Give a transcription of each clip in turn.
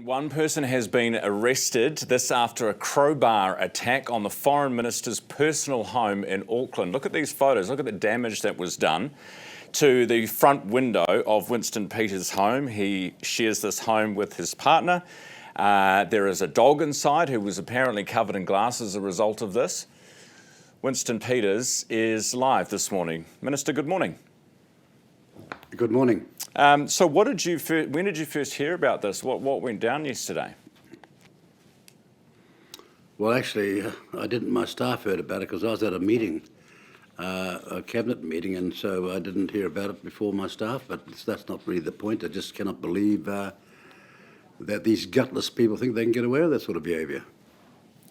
One person has been arrested, this after a crowbar attack on the Foreign Minister's personal home in Auckland. Look at these photos, look at the damage that was done to the front window of Winston Peters' home. He shares this home with his partner. There is a dog inside who was apparently covered in glass as a result of this. Winston Peters is live this morning. Minister, good morning. Good morning. So when did you first hear about this? What went down yesterday? Well, actually, my staff heard about it because I was at a meeting, a cabinet meeting, and so I didn't hear about it before my staff, but that's not really the point. I just cannot believe that these gutless people think they can get away with that sort of behaviour.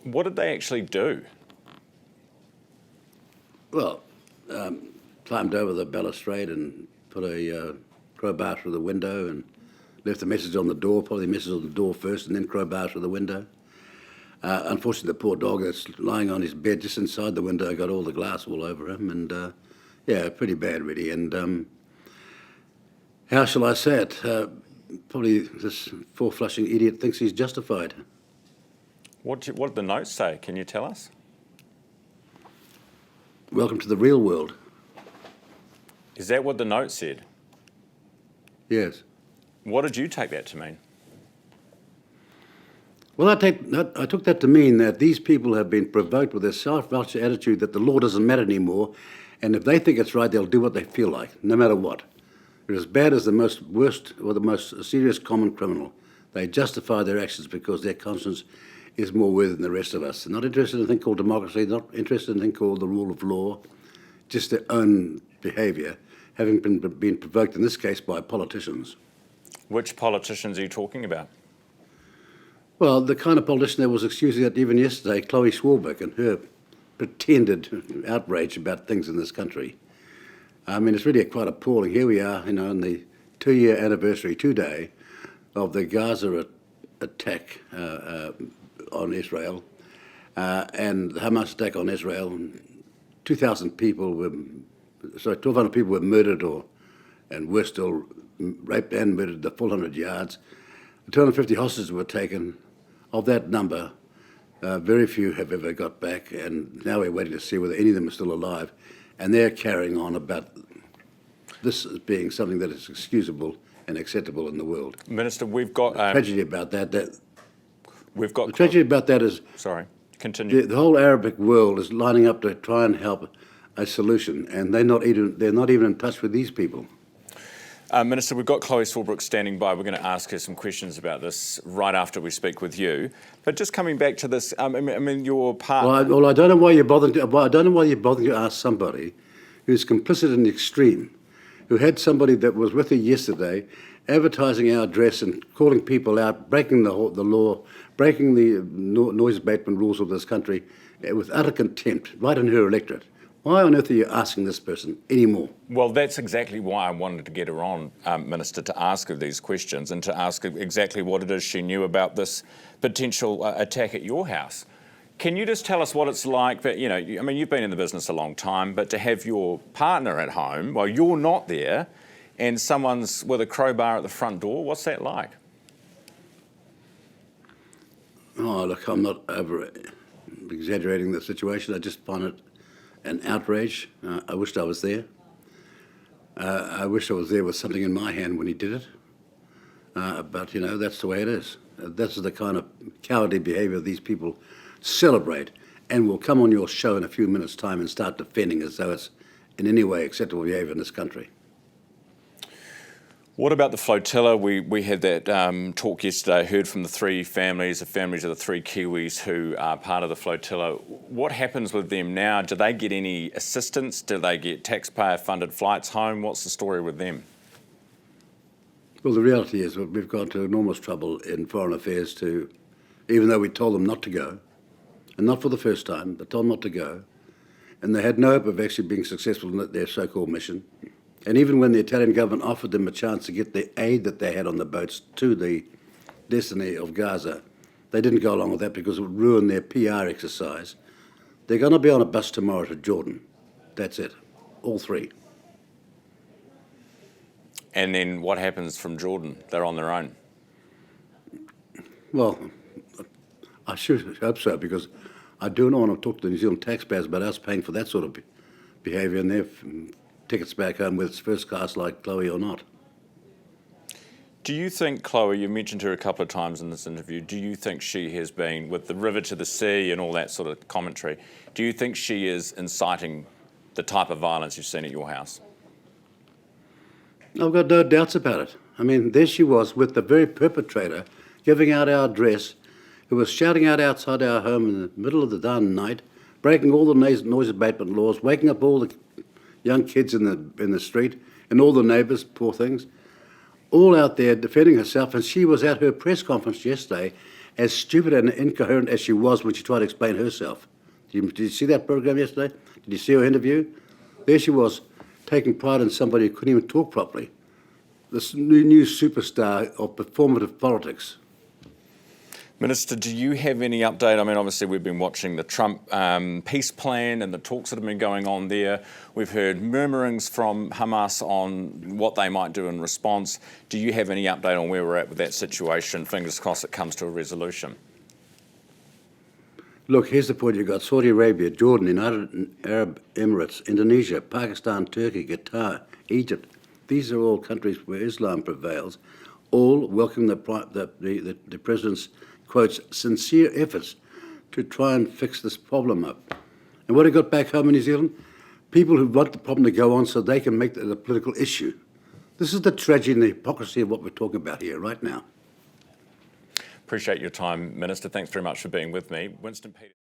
What did they actually do? Well, climbed over the balustrade and put a crowbar through the window and left a message on the door, probably a message on the door first and then crowbar through the window. Unfortunately, the poor dog that's lying on his bed just inside the window got all the glass all over him, and yeah, pretty bad really. And how shall I say it? Probably this four-flushing idiot thinks he's justified. What did the notes say? Can you tell us? Welcome to the real world. Is that what the note said? Yes. What did you take that to mean? Well, I took that to mean that these people have been provoked with their self-righteous attitude that the law doesn't matter anymore, and if they think it's right, they'll do what they feel like, no matter what. They're as bad as the most worst or the most serious common criminal. They justify their actions because their conscience is more worthy than the rest of us. They're not interested in a thing called democracy, not interested in a thing called the rule of law, just their own behaviour, having been provoked in this case by politicians. Which politicians are you talking about? Well, the kind of politician that was excusing that even yesterday, Chloe Swarbrick, and her pretended outrage about things in this country. I mean, it's really quite appalling. Here we are, on the 2-year anniversary today of the Gaza attack on Israel and the Hamas attack on Israel. 1,200 people were murdered and were still raped and murdered the full 100 yards. 250 hostages were taken. Of that number, very few have ever got back, and now we're waiting to see whether any of them are still alive. And they're carrying on about this as being something that is excusable and acceptable in the world. Minister, we've got... The tragedy about that... We've got... The tragedy about that is... Sorry, continue. The whole Arabic world is lining up to try and help a solution, and they're not even in touch with these people. Minister, we've got Chloe Swarbrick standing by. We're going to ask her some questions about this right after we speak with you. But just coming back to this, I mean, your partner... Well, I don't know why you're bothering to ask somebody who's complicit in the extreme, who had somebody that was with her yesterday advertising our address and calling people out, breaking the law, breaking the noise abatement rules of this country with utter contempt, right in her electorate. Why on earth are you asking this person anymore? Well, that's exactly why I wanted to get her on, Minister, to ask her these questions and to ask her exactly what it is she knew about this potential attack at your house. Can you just tell us what it's like that, I mean, you've been in the business a long time, but to have your partner at home while you're not there and someone's with a crowbar at the front door, what's that like? Oh, look, I'm not over-exaggerating the situation. I just find it an outrage. I wished I was there. I wish I was there with something in my hand when he did it. But, that's the way it is. That's the kind of cowardly behaviour these people celebrate and will come on your show in a few minutes' time and start defending as though it's in any way acceptable behaviour in this country. What about the flotilla? We had that talk yesterday. I heard from the families of the 3 Kiwis who are part of the flotilla. What happens with them now? Do they get any assistance? Do they get taxpayer-funded flights home? What's the story with them? Well, the reality is we've gone to enormous trouble in Foreign Affairs even though we told them not to go, and not for the first time, but told them not to go, and they had no hope of actually being successful in their so-called mission. And even when the Italian government offered them a chance to get the aid that they had on the boats to the destiny of Gaza, they didn't go along with that because it would ruin their PR exercise. They're going to be on a bus tomorrow to Jordan. That's it. All 3. And then what happens from Jordan? They're on their own. Well, I should hope so, because I do not want to talk to the New Zealand taxpayers about us paying for that sort of behaviour and their tickets back home, whether it's first class like Chloe or not. Do you think, Chloe, you mentioned her a couple of times in this interview, do you think she has been, with the river to the sea and all that sort of commentary, do you think she is inciting the type of violence you've seen at your house? I've got no doubts about it. I mean, there she was with the very perpetrator giving out our address, who was shouting out outside our home in the middle of the darn night, breaking all the noise abatement laws, waking up all the young kids in the street and all the neighbours, poor things, all out there defending herself. And she was at her press conference yesterday as stupid and incoherent as she was when she tried to explain herself. Did you see that program yesterday? Did you see her interview? There she was, taking pride in somebody who couldn't even talk properly. This new superstar of performative politics. Minister, do you have any update? I mean, obviously we've been watching the Trump peace plan and the talks that have been going on there. We've heard murmurings from Hamas on what they might do in response. Do you have any update on where we're at with that situation? Fingers crossed it comes to a resolution. Look, here's the point. You've got Saudi Arabia, Jordan, United Arab Emirates, Indonesia, Pakistan, Turkey, Qatar, Egypt. These are all countries where Islam prevails, all welcome the President's, quotes, sincere efforts to try and fix this problem up. And what he got back home in New Zealand? People who want the problem to go on so they can make it a political issue. This is the tragedy and the hypocrisy of what we're talking about here right now. Appreciate your time, Minister. Thanks very much for being with me. Winston Peters.